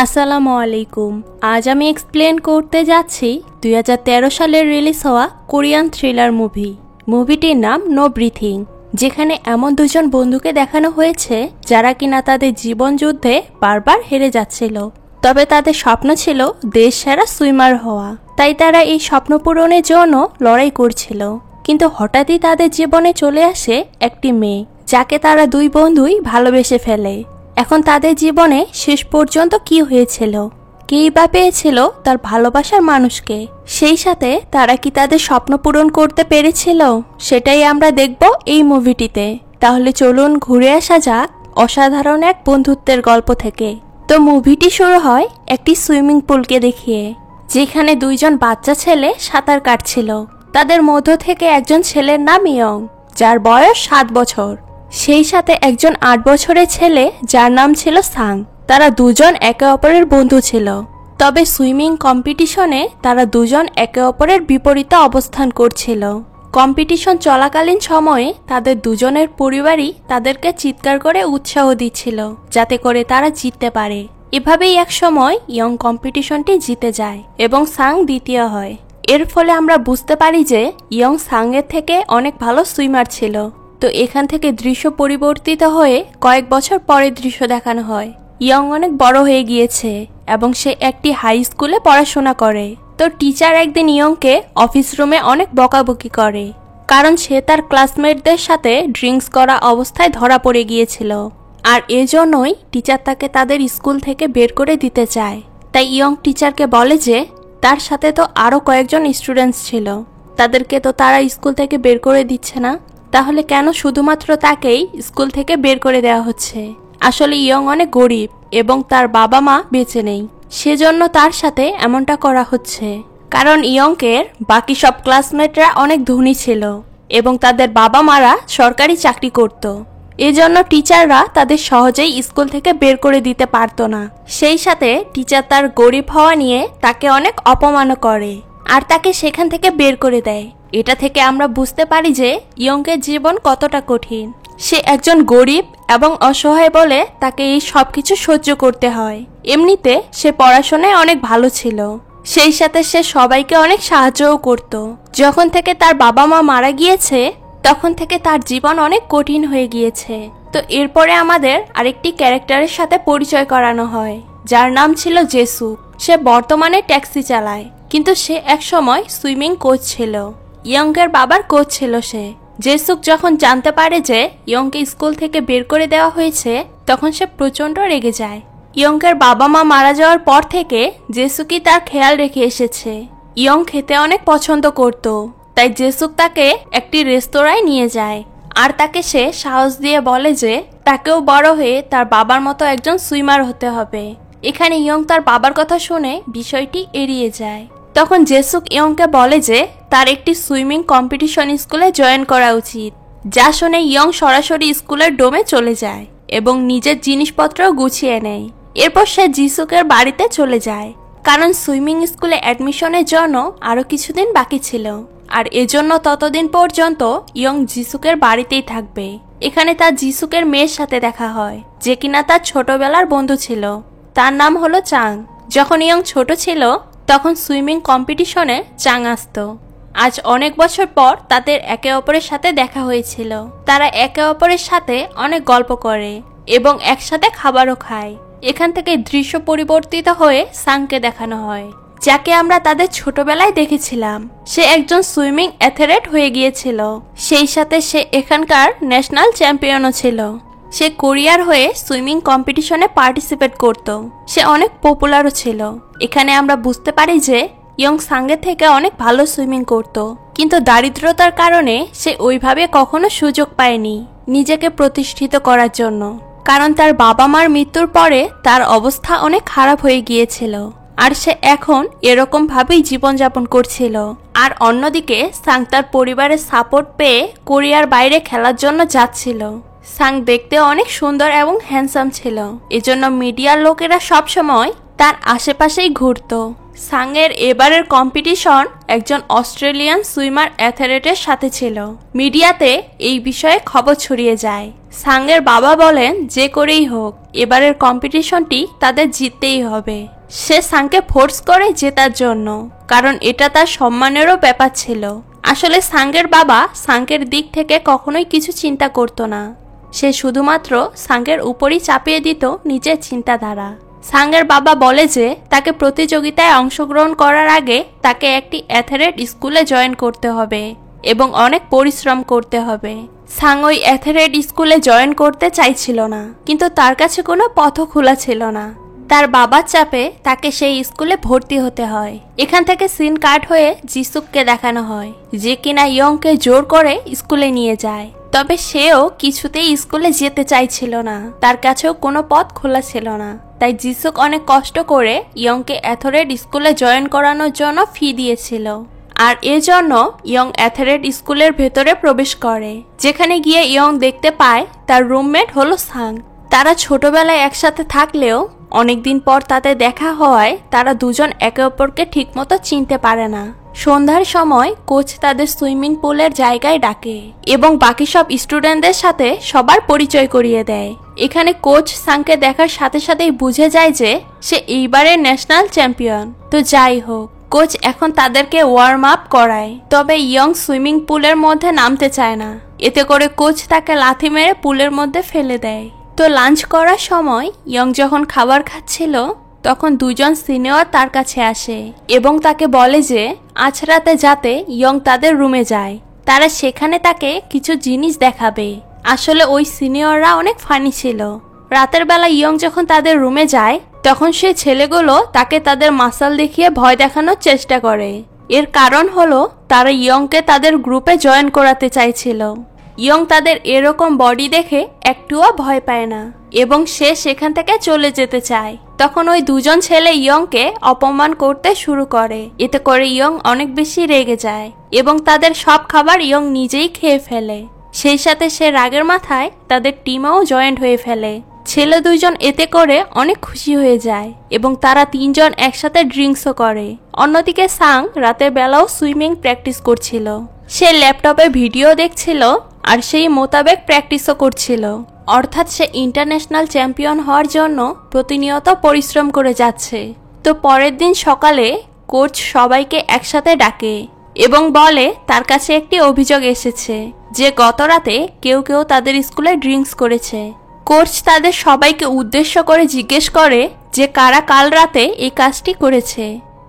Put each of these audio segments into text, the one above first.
আসসালামু আলাইকুম। আজ আমি এক্সপ্লেন করতে যাচ্ছি 2013 সালে রিলিজ হওয়া কোরিয়ান থ্রিলার মুভিটির নাম নো ব্রিথিং, যেখানে এমন দুজন বন্ধুকে দেখানো হয়েছে যারা কিনা তাদের জীবন যুদ্ধে বারবার হেরে যাচ্ছিল, তবে তাদের স্বপ্ন ছিল দেশ সেরা সুইমার হওয়া। তাই তারা এই স্বপ্ন পূরণের জন্য লড়াই করছিল। কিন্তু হঠাৎই তাদের জীবনে চলে আসে একটি মেয়ে, যাকে তারা দুই বন্ধুই ভালোবেসে ফেলে। এখন তাদের জীবনে শেষ পর্যন্ত কি হয়েছিল, কেই বা পেয়েছিল তার ভালোবাসার মানুষকে, সেই সাথে তারা কি তাদের স্বপ্ন পূরণ করতে পেরেছিল, সেটাই আমরা দেখব এই মুভিটিতে। তাহলে চলুন ঘুরে আসা যাক অসাধারণ এক বন্ধুত্বের গল্প থেকে। তো মুভিটি শুরু হয় একটি সুইমিং পুলকে দেখিয়ে, যেখানে দুইজন বাচ্চা ছেলে সাঁতার কাটছিল। তাদের মধ্য থেকে একজন ছেলের নাম ইয়ং, যার বয়স 7 বছর, সেই সাথে একজন 8 বছরের ছেলে যার নাম ছিল সাং। তারা দুজন একে অপরের বন্ধু ছিল, তবে সুইমিং কম্পিটিশনে তারা দুজন একে অপরের বিপরীতে অবস্থান করছিল। কম্পিটিশন চলাকালীন সময়ে তাদের দুজনের পরিবারই তাদেরকে চিৎকার করে উৎসাহ দিচ্ছিল যাতে করে তারা জিততে পারে। এভাবেই এক সময় ইয়ং কম্পিটিশনটি জিতে যায় এবং সাং দ্বিতীয় হয়। এর ফলে আমরা বুঝতে পারি যে ইয়ং সাংয়ের থেকে অনেক ভালো সুইমার ছিল। তো এখান থেকে দৃশ্য পরিবর্তিত হয়ে কয়েক বছর পরের দৃশ্য দেখানো হয়। ইয়ং অনেক বড় হয়ে গিয়েছে এবং সে একটি হাই স্কুলে পড়াশোনা করে। তো টিচার একদিন ইয়ংকে অফিস রুমে অনেক বকাবকি করে, কারণ সে তার ক্লাসমেটদের সাথে ড্রিঙ্কস করা অবস্থায় ধরা পড়ে গিয়েছিল। আর এজন্যই টিচার তাকে তাদের স্কুল থেকে বের করে দিতে চায়। তাই ইয়ং টিচারকে বলে যে তার সাথে তো আরও কয়েকজন স্টুডেন্টস ছিল, তাদেরকে তো তারা স্কুল থেকে বের করে দিচ্ছে না, তাহলে কেন শুধুমাত্র তাকেই স্কুল থেকে বের করে দেওয়া হচ্ছে। আসলে ইয়ং অনেক গরিব এবং তার বাবা মা বেঁচে নেই, সেজন্য তার সাথে এমনটা করা হচ্ছে। কারণ ইয়ংকের বাকি সব ক্লাসমেটরা অনেক ধনী ছিল এবং তাদের বাবা মারা সরকারি চাকরি করত, এজন্য টিচাররা তাদের সহজেই স্কুল থেকে বের করে দিতে পারতো না। সেই সাথে টিচার তার গরিব হওয়া নিয়ে তাকে অনেক অপমানও করে আর তাকে সেখান থেকে বের করে দেয়। এটা থেকে আমরা বুঝতে পারি যে ইয়ংকের জীবন কতটা কঠিন। সে একজন গরিব এবং অসহায় বলে তাকে এই সবকিছু সহ্য করতে হয়। এমনিতে সে পড়াশোনায় অনেক ভালো ছিল, সেই সাথে সে সবাইকে অনেক সাহায্যও করত। যখন থেকে তার বাবা মা মারা গিয়েছে তখন থেকে তার জীবন অনেক কঠিন হয়ে গিয়েছে। তো এরপরে আমাদের আরেকটি ক্যারেক্টারের সাথে পরিচয় করানো হয়, যার নাম ছিল জেসুক। সে বর্তমানে ট্যাক্সি চালায়, কিন্তু সে একসময় সুইমিং কোচ ছিল। ইয়ংকের বাবার কোচ ছিল সে। জেসুক যখন জানতে পারে যে ইয়ংকে স্কুল থেকে বের করে দেওয়া হয়েছে, তখন সে প্রচন্ড রেগে যায়। ইয়ংকের বাবা মা মারা যাওয়ার পর থেকে জেসুকই তার খেয়াল রেখে এসেছে। ইয়ং খেতে অনেক পছন্দ করত, তাই জেসুক তাকে একটি রেস্তোরাঁয় নিয়ে যায় আর তাকে সে সাহস দিয়ে বলে যে তাকেও বড় হয়ে তার বাবার মতো একজন সুইমার হতে হবে। এখানে ইয়ং তার বাবার কথা শুনে বিষয়টি এড়িয়ে যায়। তখন জেসুক ইয়ংকে বলে যে তার একটি সুইমিং কম্পিটিশন স্কুলে জয়েন করা উচিত, যা শুনে ইয়ং সরাসরি স্কুলের ডোমে চলে যায় এবং নিজের জিনিসপত্র গুছিয়ে নেয়। এরপর সে জিসুকের বাড়িতে চলে যায়, কারণ সুইমিং স্কুলে অ্যাডমিশনের জন্য আরো কিছুদিন বাকি ছিল, আর এজন্য ততদিন পর্যন্ত ইয়ং জিসুকের বাড়িতেই থাকবে। এখানে তার জিসুকের মেয়ের সাথে দেখা হয়, যে কিনা তার ছোটবেলার বন্ধু ছিল। তার নাম হলো চাং। যখন ইয়ং ছোট ছিল তখন সুইমিং কম্পিটিশনে চাং আসতো। আজ অনেক বছর পর তাদের একে অপরের সাথে দেখা হয়েছিল। তারা একে অপরের সাথে অনেক গল্প করে এবং একসাথে খাবারও খায়। এখান থেকে দৃশ্য পরিবর্তিত হয়ে সাংকে দেখানো হয়, যাকে আমরা তাদের ছোটবেলায় দেখেছিলাম। সে একজন সুইমিং অ্যাথলেট হয়ে গিয়েছিল, সেই সাথে সে এখানকার ন্যাশনাল চ্যাম্পিয়নও ছিল। সে কোরিয়ার হয়ে সুইমিং কম্পিটিশনে পার্টিসিপেট করত। সে অনেক পপুলারও ছিল। এখানে আমরা বুঝতে পারি যে ইয়ং সাংয়ের থেকে অনেক ভালো সুইমিং করত, কিন্তু দারিদ্রতার কারণে সে ওইভাবে কখনো সুযোগ পায়নি নিজেকে প্রতিষ্ঠিত করার জন্য, কারণ তার বাবা মার মৃত্যুর পরে তার অবস্থা অনেক খারাপ হয়ে গিয়েছিল আর সে এখন এরকম ভাবেই জীবনযাপন করছিল। আর অন্যদিকে সাং তার পরিবারের সাপোর্ট পেয়ে কোরিয়ার বাইরে খেলার জন্য যাচ্ছিল। সাং দেখতে অনেক সুন্দর এবং হ্যান্ডসাম ছিল, এজন্য মিডিয়ার লোকেরা সবসময় তার আশেপাশেই ঘুরতো। সাংয়ের এবারের কম্পিটিশন একজন অস্ট্রেলিয়ান সুইমার অ্যাথলেটের সাথে ছিল। মিডিয়াতে এই বিষয়ে খবর ছড়িয়ে যায়। সাংয়ের বাবা বলেন যে করেই হোক এবারের কম্পিটিশনটি তাদের জিততেই হবে। সে সাংকে ফোর্স করে জেতার জন্য, কারণ এটা তার সম্মানেরও ব্যাপার ছিল। আসলে সাংয়ের বাবা সাংকের দিক থেকে কখনোই কিছু চিন্তা করতো না। সে শুধুমাত্র সাংয়ের উপরই চাপিয়ে দিত নিজের চিন্তাধারা। সাংয়ের বাবা বলে যে তাকে প্রতিযোগিতায় অংশগ্রহণ করার আগে তাকে একটি অ্যাথলেট স্কুলে জয়েন করতে হবে এবং অনেক পরিশ্রম করতে হবে। সাং ওই অ্যাথলেট স্কুলে জয়েন করতে চাইছিল না, কিন্তু তার কাছে কোনো পথও খোলা ছিল না। তার বাবার চাপে তাকে সেই স্কুলে ভর্তি হতে হয়। এখান থেকে সিন কাট হয়ে জিসুককে দেখানো হয়, যে কিনা ইয়ংকে জোর করে স্কুলে নিয়ে যায়। তবে সেও কিছুতেই স্কুলে যেতে চাইছিল না, তার কাছেও কোনো পথ খোলা ছিল না। তাই জিসুক অনেক কষ্ট করে ইয়ংকে অ্যাথলেট স্কুলে জয়েন করানোর জন্য ফি দিয়েছিল। আর এজন্য ইয়ং অ্যাথলেট স্কুলের ভেতরে প্রবেশ করে, যেখানে গিয়ে ইয়ং দেখতে পায় তার রুমমেট হলো সাং। তারা ছোটবেলায় একসাথে থাকলেও অনেকদিন পর তাদের দেখা হওয়ায় তারা দুজন একে অপরকে ঠিকমতো চিনতে পারে না। সন্ধ্যার সময় কোচ তাদের সুইমিং পুলের জায়গায় ডাকে এবং বাকি সব স্টুডেন্টদের সাথে সবার পরিচয় করিয়ে দেয়। এখানে কোচ সাংকে দেখার সাথে সাথেই বুঝে যায় যে সে এইবারের ন্যাশনাল চ্যাম্পিয়ন। তো যাই হোক, কোচ এখন তাদেরকে ওয়ার্ম আপ করায়। তবে ইয়ং সুইমিং পুলের মধ্যে নামতে চায় না। এতে করে কোচ তাকে লাথি মেরে পুলের মধ্যে ফেলে দেয়। তো লাঞ্চ করার সময় ইয়ং যখন খাবার খাচ্ছিল, তখন দুজন সিনিয়র তার কাছে আসে এবং তাকে বলে যে আজ রাতে যাতে ইয়ং তাদের রুমে যায়, তারা সেখানে তাকে কিছু জিনিস দেখাবে। আসলে ওই সিনিয়ররা অনেক ফানি ছিল। রাতের বেলা ইয়ং যখন তাদের রুমে যায়, তখন সেই ছেলেগুলো তাকে তাদের মাসাল দেখিয়ে ভয় দেখানোর চেষ্টা করে। এর কারণ হলো তারা ইয়ংকে তাদের গ্রুপে জয়েন করাতে চাইছিল। ইয়ং তাদের এরকম বডি দেখে একটুও ভয় পায় না এবং সে সেখান থেকে চলে যেতে চায়। তখন ওই দুজন ছেলে ইয়ংকে অপমান করতে শুরু করে। এতে করে ইয়ং অনেক বেশি রেগে যায় এবং তাদের সব খাবার ইয়ং নিজেই খেয়ে ফেলে। সেই সাথে সে রাগের মাথায় তাদের টিমেও জয়েন্ট হয়ে ফেলে। ছেলে দুইজন এতে করে অনেক খুশি হয়ে যায় এবং তারা তিনজন একসাথে ড্রিঙ্কসও করে। অন্যদিকে সাং রাতের বেলাও সুইমিং প্র্যাকটিস করছিল। সে ল্যাপটপে ভিডিও দেখছিল আর সেই মোতাবেক প্র্যাকটিসও করছিল। অর্থাৎ সে ইন্টারন্যাশনাল চ্যাম্পিয়ন হওয়ার জন্য প্রতিনিয়ত পরিশ্রম করে যাচ্ছে। তো পরের দিন সকালে কোচ সবাইকে একসাথে ডাকে এবং বলে তার কাছে একটি অভিযোগ এসেছে যে গত রাতে কেউ কেউ তাদের স্কুলে ড্রিঙ্কস করেছে। কোচ তাদের সবাইকে উদ্দেশ্য করে জিজ্ঞেস করে যে কারা কাল রাতে এই কাজটি করেছে।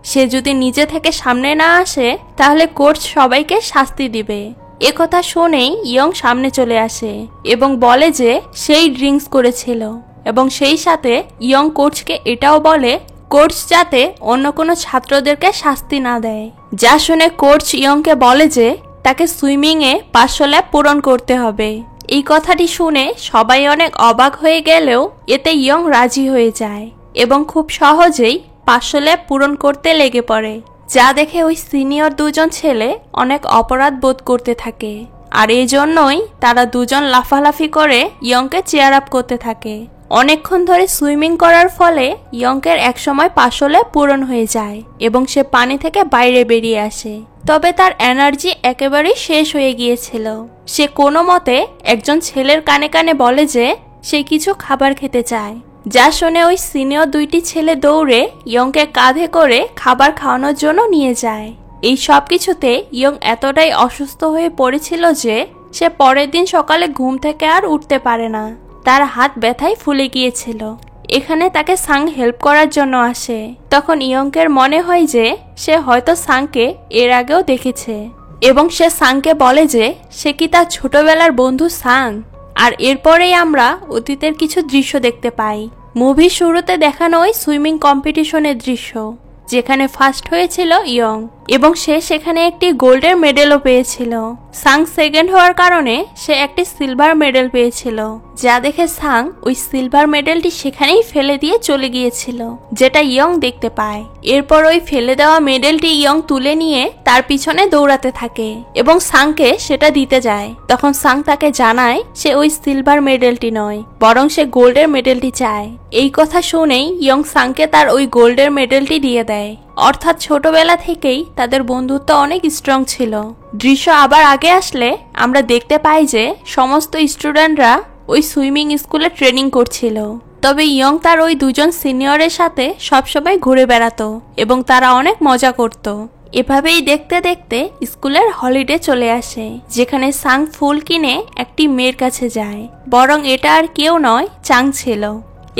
সে যদি নিজে থেকে সামনে না আসে তাহলে কোচ সবাইকে শাস্তি দিবে। একথা শুনেই ইয়ং সামনে চলে আসে এবং বলে যে সেই ড্রিঙ্কস করেছিল এবং সেই সাথে ইয়ং কোচকে এটাও বলে কোচ যাতে অন্য কোনো ছাত্রদেরকে শাস্তি না দেয়। যা শুনে কোচ ইয়ংকে বলে যে তাকে সুইমিংয়ে 500 ল্যাপ পূরণ করতে হবে। এই কথাটি শুনে সবাই অনেক অবাক হয়ে গেলেও এতে ইয়ং রাজি হয়ে যায় এবং খুব সহজেই 500 ল্যাপ পূরণ করতে লেগে পড়ে। যা দেখে ওই সিনিয়র দুজন ছেলে অনেক অপরাধ বোধ করতে থাকে আর এই জন্যই তারা দুজন লাফালাফি করে ইয়ংকে চেয়ার আপ করতে থাকে। অনেকক্ষণ ধরে সুইমিং করার ফলে ইয়ংকের একসময় 500 ল্যাপ পূরণ হয়ে যায় এবং সে পানি থেকে বাইরে বেরিয়ে আসে। তবে তার এনার্জি একেবারেই শেষ হয়ে গিয়েছিল। সে কোনো মতে একজন ছেলের কানে কানে বলে যে সে কিছু খাবার খেতে চায়। যা শুনে ওই সিনিয়র দুইটি ছেলে দৌড়ে ইয়ংকে কাঁধে করে খাবার খাওয়ানোর জন্য নিয়ে যায়। এই সব কিছুতে ইয়ং এতটাই অসুস্থ হয়ে পড়েছিল যে সে পরের দিন সকালে ঘুম থেকে আর উঠতে পারে না। তার হাত ব্যথায় ফুলে গিয়েছিল। এখানে তাকে সাং হেল্প করার জন্য আসে। তখন ইয়ংকের মনে হয় যে সে হয়তো সাংকে এর আগেও দেখেছে এবং সে সাংকে বলে যে সে কি তার ছোটবেলার বন্ধু সাং। আর এরপরেই আমরা অতীতের কিছু দৃশ্য দেখতে পাই। মুভির শুরুতে দেখানো ওই সুইমিং কম্পিটিশনের দৃশ্য, যেখানে ফার্স্ট হয়েছিল ইয়ং এবং সে সেখানে একটি গোল্ডের মেডেলও পেয়েছিল। সাং সেকেন্ড হওয়ার কারণে সে একটি সিলভার মেডেল পেয়েছিল। যা দেখে সাং ওই সিলভার মেডেলটি সেখানেই ফেলে দিয়ে চলে গিয়েছিল, যেটা ইয়ং দেখতে পায়। এরপর ওই ফেলে দেওয়া মেডেলটি ইয়ং তুলে নিয়ে তার পিছনে দৌড়াতে থাকে এবং সাংকে সেটা দিতে যায়। তখন সাং তাকে জানায় সে ওই সিলভার মেডেলটি নয়, বরং সে গোল্ডের মেডেলটি চায়। এই কথা শুনেই ইয়ং সাংকে তার ওই গোল্ডের মেডেলটি দিয়ে দেয়। অর্থাৎ ছোটবেলা থেকেই তাদের বন্ধুত্ব অনেক স্ট্রং ছিল। দৃশ্য আবার আগে আসলে আমরা দেখতে পাই যে সমস্ত স্টুডেন্টরা ওই সুইমিং স্কুলে ট্রেনিং করছিল। তবে ইয়ং তার ওই দুজন সিনিয়রের সাথে সবসময় ঘুরে বেড়াতো এবং তারা অনেক মজা করত। এভাবেই দেখতে দেখতে স্কুলের হলিডে চলে আসে, যেখানে সাং ফুল কিনে একটি মেয়ের কাছে যায়। বরং এটা আর কেউ নয়, চাং ছিল।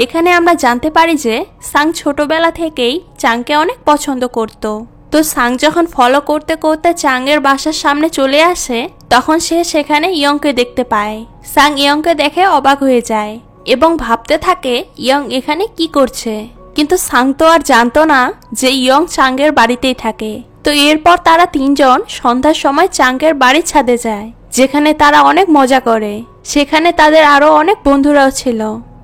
এখানে আমরা জানতে পারি যে সাং ছোটবেলা থেকেই চাংকে অনেক পছন্দ করত। তো সাং যখন ফলো করতে করতে চাংয়ের বাসার সামনে চলে আসে, তখন সে সেখানে ইয়ংকে দেখতে পায়। সাং ইয়ংকে দেখে অবাক হয়ে যায় এবং ভাবতে থাকে ইয়ং এখানে কি করছে। কিন্তু সাং তো আর জানতো না যে ইয়ং চাংয়ের বাড়িতেই থাকে। তো এরপর তারা তিনজন সন্ধ্যার সময় চাংয়ের বাড়ির ছাদে যায়, যেখানে তারা অনেক মজা করে। সেখানে তাদের আরো অনেক বন্ধুরাও ছিল।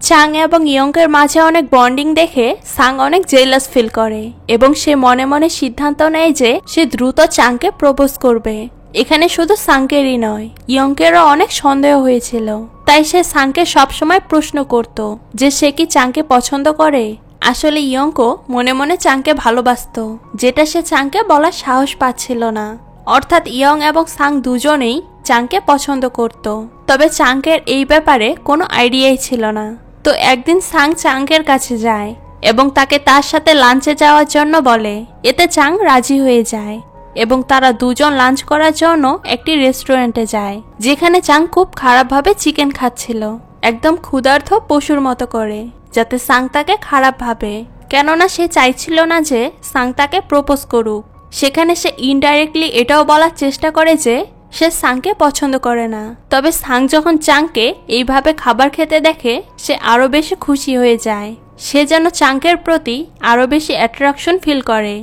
চাং এবং ইয়ংয়ের মাঝে অনেক বন্ডিং দেখে সাং অনেক জেলাস ফিল করে এবং সে মনে মনে সিদ্ধান্ত নেয় যে সে দ্রুত চাংকে প্রপোজ করবে। এখানে শুধু সাংকেরই নয়, ইয়ংকেরও অনেক সন্দেহ হয়েছিল। তাই সে সাংকে সবসময় প্রশ্ন করত যে সে কি চাংকে পছন্দ করে। আসলে ইয়ংকো মনে মনে চাংকে ভালোবাসত, যেটা সে চাংকে বলার সাহস পাচ্ছিল না। অর্থাৎ ইয়ং এবং সাং দুজনেই চাংকে পছন্দ করত, তবে চাংকের এই ব্যাপারে কোনো আইডিয়াই ছিল না। তো একদিন সাং চাংকের কাছে যায় এবং তাকে তার সাথে লাঞ্চে যাওয়ার জন্য বলে। এতে চাং রাজি হয়ে যায় এবং তারা দুজন লাঞ্চ করার জন্য একটি রেস্টুরেন্টে যায়, যেখানে চাং খুব খারাপভাবে চিকেন খাচ্ছিল, একদম ক্ষুধার্ত পশুর মতো করে, যাতে সাং তাকে খারাপ ভাবে। কেননা সে চাইছিল না যে সাং তাকে প্রপোজ করুক। সেখানে সে ইনডাইরেক্টলি এটাও বলার চেষ্টা করে যে সে সাংকে পছন্দ করে না। তবে সাং যখন চাংকে এইভাবে খাবার খেতে দেখে, সে আরো বেশি খুশি হয়ে যায়। সে যেন চাংকের প্রতি আরো বেশি অ্যাট্রাকশন ফিল করে।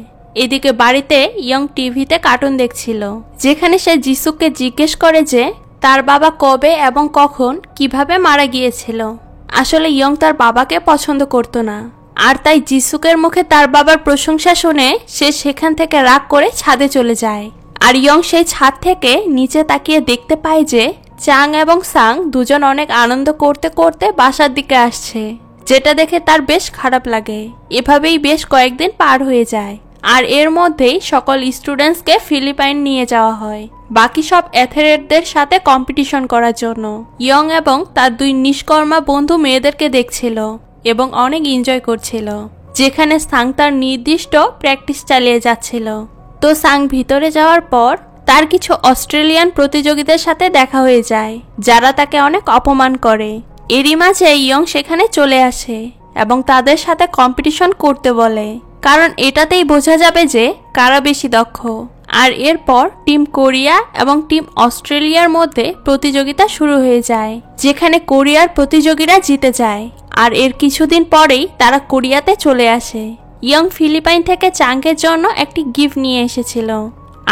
এদিকে বাড়িতে ইয়ং টিভিতে কার্টুন দেখছিল, যেখানে সে জিসুকে জিজ্ঞেস করে যে তার বাবা কবে এবং কখন কিভাবে মারা গিয়েছিল। আসলে ইয়ং তার বাবাকে পছন্দ করতো না, আর তাই জিসুকের মুখে তার বাবার প্রশংসা শুনে সে সেখান থেকে রাগ করে ছাদে চলে যায়। আর ইয়ং সেই ছাদ থেকে নিচে তাকিয়ে দেখতে পায় যে চাং এবং সাং দুজন অনেক আনন্দ করতে করতে বাসার দিকে আসছে, যেটা দেখে তার বেশ খারাপ লাগে। এভাবেই বেশ কয়েকদিন পার হয়ে যায়, আর এর মধ্যেই সকল স্টুডেন্টসকে ফিলিপাইন নিয়ে যাওয়া হয় বাকি সব অ্যাথলেটদের সাথে কম্পিটিশন করার জন্য। ইয়ং এবং তার দুই নিষ্কর্মা বন্ধু মেয়েদেরকে দেখছিল এবং অনেক এনজয় করছিল, যেখানে সাং তার নির্দিষ্ট প্র্যাকটিস চালিয়ে যাচ্ছিল। তো সাং ভিতরে যাওয়ার পর তার কিছু অস্ট্রেলিয়ান প্রতিযোগীদের সাথে দেখা হয়ে যায়, যারা তাকে অনেক অপমান করে। এরই মাঝে ইয়ং সেখানে চলে আসে এবং তাদের সাথে কম্পিটিশন করতে বলে, কারণ এটাতেই বোঝা যাবে যে কারা বেশি দক্ষ। আর এরপর টিম কোরিয়া এবং টিম অস্ট্রেলিয়ার মধ্যে প্রতিযোগিতা শুরু হয়ে যায়, যেখানে কোরিয়ার প্রতিযোগীরা জিতে যায়। আর এর কিছুদিন পরেই তারা কোরিয়াতে চলে আসে। ইয়ং ফিলিপাইন থেকে চাংকের জন্য একটি গিফট নিয়ে এসেছিল,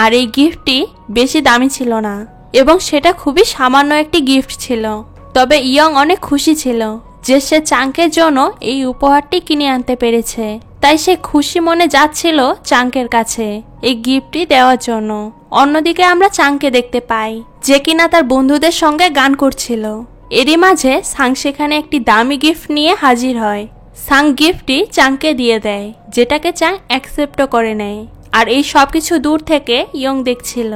আর এই গিফটটি বেশি দামি ছিল না এবং সেটা খুবই সামান্য একটি গিফট ছিল। তবে ইয়ং অনেক খুশি ছিল যে সে চাংকের জন্য এই উপহারটি কিনে আনতে পেরেছে। তাই সে খুশি মনে যাচ্ছিল চাংকের কাছে এই গিফটটি দেওয়ার জন্য। অন্যদিকে আমরা চাংকে দেখতে পাই, যে কিনা তার বন্ধুদের সঙ্গে গান করছিল। এরই মাঝে সাং সেখানে একটি দামি গিফট নিয়ে হাজির হয়। সাং গিফটটি চাংকে দিয়ে দেয়, যেটাকে চাং অ্যাকসেপ্টও করে নেয়। আর এই সবকিছু দূর থেকে ইয়ং দেখছিল,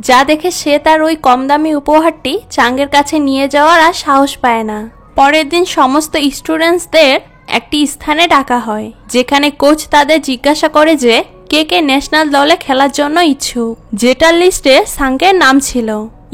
যা দেখে সে তার ওই কম দামি উপহারটি চাংয়ের কাছে নিয়ে যাওয়ার আর সাহস পায় না। পরের দিন সমস্ত স্টুডেন্টসদের একটি স্থানে ডাকা হয়, যেখানে কোচ তাদের জিজ্ঞাসা করে যে কে কে ন্যাশনাল দলে খেলার জন্য ইচ্ছুক, যেটার লিস্টে সাংকের নাম ছিল।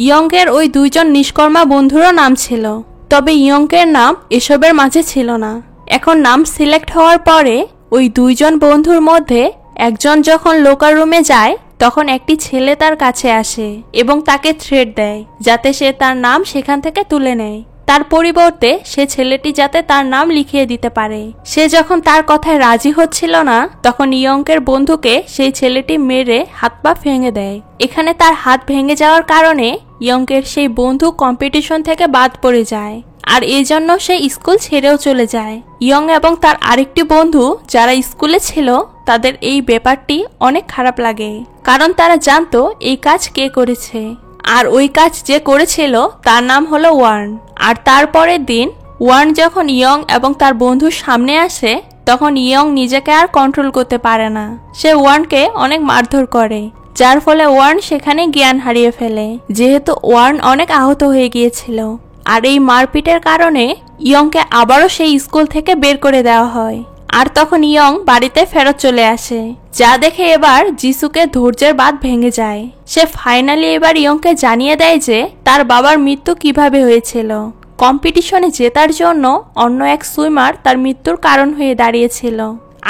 ইয়ংয়ের ওই দুইজন নিষ্কর্মা বন্ধুরও নাম ছিল, তবে ইয়ংয়ের নাম এসবের মাঝে ছিল না। এখন নাম সিলেক্ট হওয়ার পরে ওই দুইজন বন্ধুর মধ্যে একজন যখন লোকার রুমে যায়, তখন একটি ছেলে তার কাছে আসে এবং তাকে থ্রেট দেয় যাতে সে তার নাম সেখান থেকে তুলে নেয়। তার পরিবর্তে সে ছেলেটি যাতে তার নাম লিখিয়ে দিতে পারে। সে যখন তার কথায় রাজি হচ্ছিল না, তখন ইয়ংকের বন্ধুকে সেই ছেলেটি মেরে হাত পা ভেঙে দেয়। এখানে তার হাত ভেঙে যাওয়ার কারণে ইয়ংকের সেই বন্ধু কম্পিটিশন থেকে বাদ পড়ে যায়, আর এই জন্য সে স্কুল ছেড়েও চলে যায়। ইয়ং এবং তার আরেকটি বন্ধু যারা স্কুলে ছিল, তাদের এই ব্যাপারটি অনেক খারাপ লাগে, কারণ তারা জানতো এই কাজ কে করেছে। আর ওই কাজ যে করেছিল তার নাম হলো ওয়ার্ন। আর তারপরের দিন ওয়ার্ন যখন ইয়ং এবং তার বন্ধুর সামনে আসে, তখন ইয়ং নিজেকে আর কন্ট্রোল করতে পারে না। সে ওয়ার্নকে অনেক মারধর করে, যার ফলে ওয়ার্ন সেখানে জ্ঞান হারিয়ে ফেলে, যেহেতু ওয়ার্ন অনেক আহত হয়ে গিয়েছিল। আর এই মারপিটের কারণে ইয়ংকে আবারও সেই স্কুল থেকে বের করে দেওয়া হয়। আর তখন ইয়ং বাড়িতে ফেরত চলে আসে, যা দেখে এবার যিশুকে ধৈর্যের বাঁধ ভেঙে যায়। সে ফাইনালি এবার ইয়ংকে জানিয়ে দেয় যে তার বাবার মৃত্যু কিভাবে হয়েছিল। কম্পিটিশনে জেতার জন্য অন্য এক সুইমার তার মৃত্যুর কারণ হয়ে দাঁড়িয়েছিল।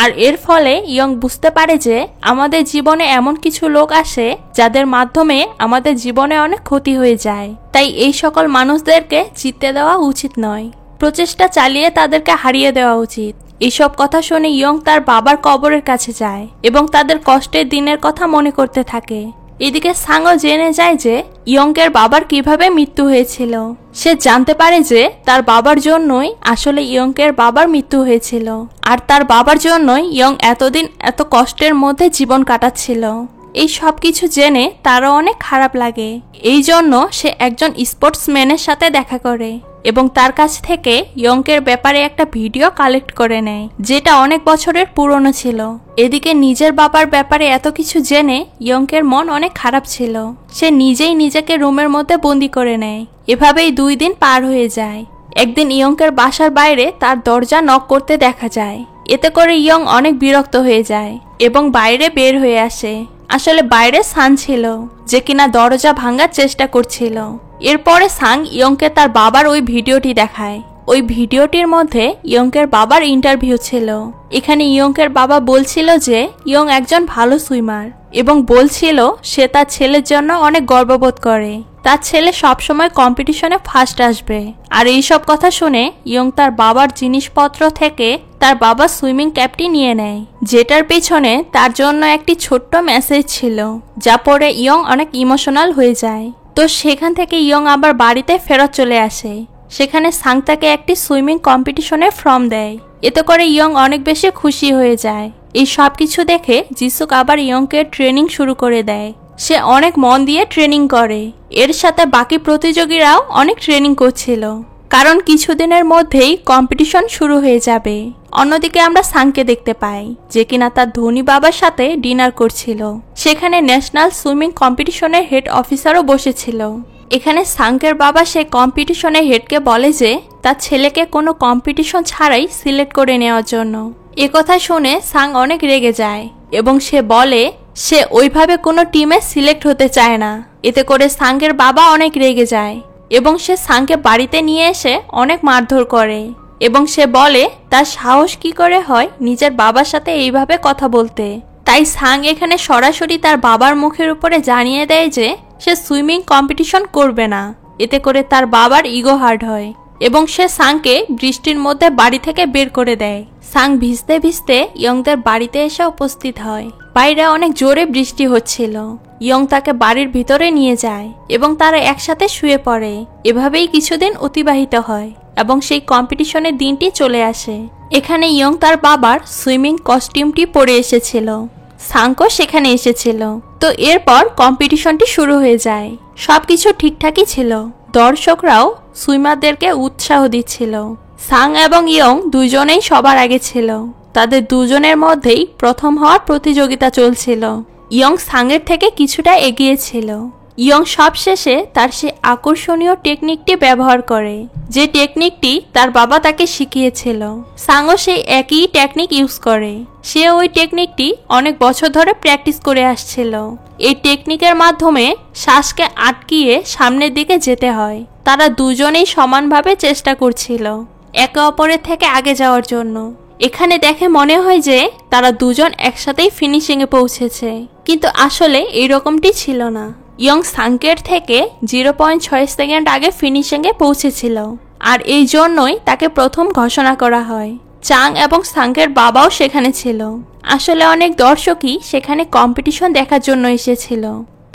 আর এর ফলে ইয়ং বুঝতে পারে যে আমাদের জীবনে এমন কিছু লোক আসে যাদের মাধ্যমে আমাদের জীবনে অনেক ক্ষতি হয়ে যায়, তাই এই সকল মানুষদেরকে জিততে দেওয়া উচিত নয়, প্রচেষ্টা চালিয়ে তাদেরকে হারিয়ে দেওয়া উচিত। এইসব কথা শুনে ইয়ং তার বাবার কবরের কাছে যায় এবং তাদের কষ্টের দিনের কথা মনে করতে থাকে। এদিকে সাংও জেনে যায় যে ইয়ংকের বাবার কিভাবে মৃত্যু হয়েছিল। সে জানতে পারে যে তার বাবার জন্যই আসলে ইয়ংকের বাবার মৃত্যু হয়েছিল, আর তার বাবার জন্যই ইয়ং এতদিন এত কষ্টের মধ্যে জীবন কাটাচ্ছিল। এই সব কিছু জেনে তারও অনেক খারাপ লাগে। এই জন্য সে একজন স্পোর্টসম্যানের সাথে দেখা করে এবং তার কাছ থেকে ইয়ংকের ব্যাপারে একটা ভিডিও কালেক্ট করে নেয়, যেটা অনেক বছরের পুরনো ছিল। এদিকে নিজের বাবার ব্যাপারে এত কিছু জেনে ইয়ংকের মন অনেক খারাপ ছিল। সে নিজেই নিজেকে রুমের মধ্যে বন্দি করে নেয়। এভাবেই 2 দিন পার হয়ে যায়। একদিন ইয়ংকের বাসার বাইরে তার দরজা নক করতে দেখা যায়। এতে করে ইয়ং অনেক বিরক্ত হয়ে যায় এবং বাইরে বের হয়ে আসে। আসলে বাইরে সান ছিল, যে কিনা দরজা ভাঙার চেষ্টা করছিল। এরপরে সাং ইয়ংকে তার বাবার ওই ভিডিওটি দেখায়। ওই ভিডিওটির মধ্যে ইয়ংকের বাবার ইন্টারভিউ ছিল। এখানে ইয়ংকের বাবা বলছিল যে ইয়ং একজন ভালো সুইমার এবং বলছিল সে তার ছেলের জন্য অনেক গর্ববোধ করে। তার ছেলে সবসময় কম্পিটিশনে ফার্স্ট আসবে। আর এইসব কথা শুনে ইয়ং তার বাবার জিনিসপত্র থেকে তার বাবার সুইমিং ক্যাপটি নিয়ে নেয়, যেটার পিছনে তার জন্য একটি ছোট্ট মেসেজ ছিল, যা পড়ে ইয়ং অনেক ইমোশনাল হয়ে যায়। তো সেখান থেকে ইয়ং আবার বাড়িতে ফেরত চলে আসে। সেখানে সাং তাকে একটি সুইমিং কম্পিটিশনের ফর্ম দেয়। এতে করে ইয়ং অনেক বেশি খুশি হয়ে যায়। এই সব কিছু দেখে যিশুক আবার ইয়ংকে ট্রেনিং শুরু করে দেয়। সে অনেক মন দিয়ে ট্রেনিং করে। এর সাথে বাকি প্রতিযোগীরাও অনেক ট্রেনিং করছিল, কারণ কিছুদিনের মধ্যেই কম্পিটিশন শুরু হয়ে যাবে। অন্যদিকে আমরা সাংকে দেখতে পাই, যে কিনা তার ধনী বাবার সাথে ডিনার করছিল। সেখানে ন্যাশনাল সুইমিং কম্পিটিশনের হেড অফিসারও বসেছিল। এখানে সাংকের বাবা সে কম্পিটিশনের হেডকে বলে যে তার ছেলেকে কোনো কম্পিটিশন ছাড়াই সিলেক্ট করে নেওয়ার জন্য। একথা শুনে সাং অনেক রেগে যায় এবং সে বলে সে ওইভাবে কোনো টিমে সিলেক্ট হতে চায় না। এতে করে সাংকের বাবা অনেক রেগে যায় এবং সে সাংকে বাড়িতে নিয়ে এসে অনেক মারধর করে এবং সে বলে তার সাহস কি করে হয় নিজের বাবার সাথে এইভাবে কথা বলতে। তাই সাং এখানে সরাসরি তার বাবার মুখের উপরে জানিয়ে দেয় যে সে সুইমিং কম্পিটিশন করবে না। এতে করে তার বাবার ইগো হার্ট হয় এবং সে সাংকে বৃষ্টির মধ্যে বাড়ি থেকে বের করে দেয়। সাং ভিজতে ভিজতে ইয়ংদের বাড়িতে এসে উপস্থিত হয়। বাইরে অনেক জোরে বৃষ্টি হচ্ছিল। ইয়ং তাকে বাড়ির ভিতরে নিয়ে যায় এবং তারা একসাথে শুয়ে পড়ে। এভাবেই কিছুদিন অতিবাহিত হয় এবং সেই কম্পিটিশনের দিনটি চলে আসে। এখানে ইয়ং তার বাবার সুইমিং কস্টিউমটি পরে এসেছিল। সাংকো সেখানে এসেছিল। তো এরপর কম্পিটিশনটি শুরু হয়ে যায়। সবকিছু ঠিকঠাকই ছিল। দর্শকরাও সুইমারদেরকে উৎসাহ দিচ্ছিল। সাং এবং ইয়ং দুজনেই সবার আগে ছিল। তাদের দুজনের মধ্যেই প্রথম হওয়ার প্রতিযোগিতা চলছিল। ইয়ং সাংয়ের থেকে কিছুটা এগিয়ে ছিল। ইয়ং সবশেষে তার সে আকর্ষণীয় টেকনিকটি ব্যবহার করে, যে টেকনিকটি তার বাবা তাকে শিখিয়েছিল। সাংও সেই একই টেকনিক ইউজ করে। সে ওই টেকনিকটি অনেক বছর ধরে প্র্যাকটিস করে আসছিল। এই টেকনিকের মাধ্যমে শ্বাসকে আটকিয়ে সামনের দিকে যেতে হয়। তারা দুজনেই সমানভাবে চেষ্টা করছিল একে অপরের থেকে আগে যাওয়ার জন্য। এখানে দেখে মনে হয় যে তারা দুজন একসাথেই ফিনিশিংয়ে পৌঁছেছে, কিন্তু আসলে এইরকমটি ছিল না। ইয়ং সাংকের থেকে 0.6 সেকেন্ড আগে ফিনিশিংয়ে পৌঁছেছিল, আর এই জন্যই তাকে প্রথম ঘোষণা করা হয়। চাং এবং সাংকের বাবাও সেখানে ছিল। আসলে অনেক দর্শকই সেখানে কম্পিটিশন দেখার জন্য এসেছিল।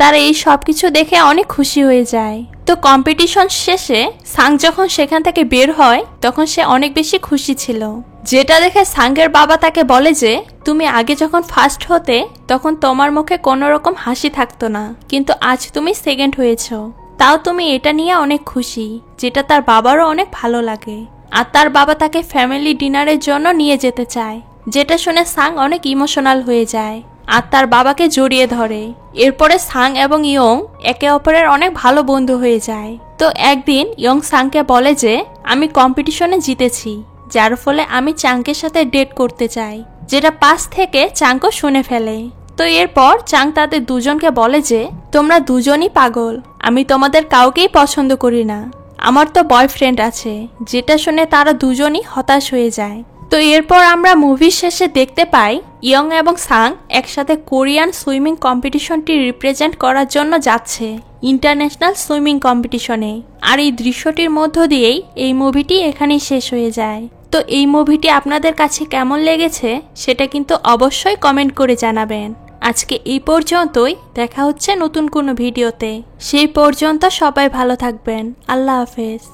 তারা এই সবকিছু দেখে অনেক খুশি হয়ে যায়। তো কম্পিটিশন শেষে সাং যখন সেখান থেকে বের হয় তখন সে অনেক বেশি খুশি ছিল, যেটা দেখে সাংকের বাবা তাকে বলে যে তুমি আগে যখন ফার্স্ট হতে তখন তোমার মুখে কোনো রকম হাসি থাকতো না, কিন্তু আজ তুমি সেকেন্ড হয়েছো। তাও তুমি এটা নিয়ে অনেক খুশি, যেটা তার বাবারও অনেক ভালো লাগে। আর তার বাবা তাকে ফ্যামিলি ডিনারের জন্য নিয়ে যেতে চায়। যেটা শুনে সাং অনেক ইমোশনাল হয়ে যায় আর তার বাবাকে জড়িয়ে ধরে। এরপরে সাং এবং ইয়ং একে অপরের অনেক ভালো বন্ধু হয়ে যায়। তো একদিন ইয়ং সাংকে বলে যে আমি কম্পিটিশনে জিতেছি, যার ফলে আমি চাংকের সাথে ডেট করতে চাই, যেটা পাশ থেকে চাংকো শুনে ফেলে। তো এরপর চাং তাদের দুজনকে বলে যে তোমরা দুজনই পাগল, আমি তোমাদের কাউকেই পছন্দ করি না, আমার তো বয়ফ্রেন্ড আছে। যেটা শুনে তারা দুজনই হতাশ হয়ে যায়। তো এরপর আমরা মুভির শেষে দেখতে পাই ইয়ং এবং সাং একসাথে কোরিয়ান সুইমিং কম্পিটিশনটি রিপ্রেজেন্ট করার জন্য যাচ্ছে ইন্টারন্যাশনাল সুইমিং কম্পিটিশনে। আর এই দৃশ্যটির মধ্য দিয়েই এই মুভিটি এখানেই শেষ হয়ে যায়। তো এই মুভিটি আপনাদের কাছে কেমন লেগেছে সেটা কিন্তু অবশ্যই কমেন্ট করে জানাবেন। আজকে এই পর্যন্তই, দেখা হচ্ছে নতুন কোনো ভিডিওতে। সেই পর্যন্ত সবাই ভালো থাকবেন। আল্লাহ হাফেজ।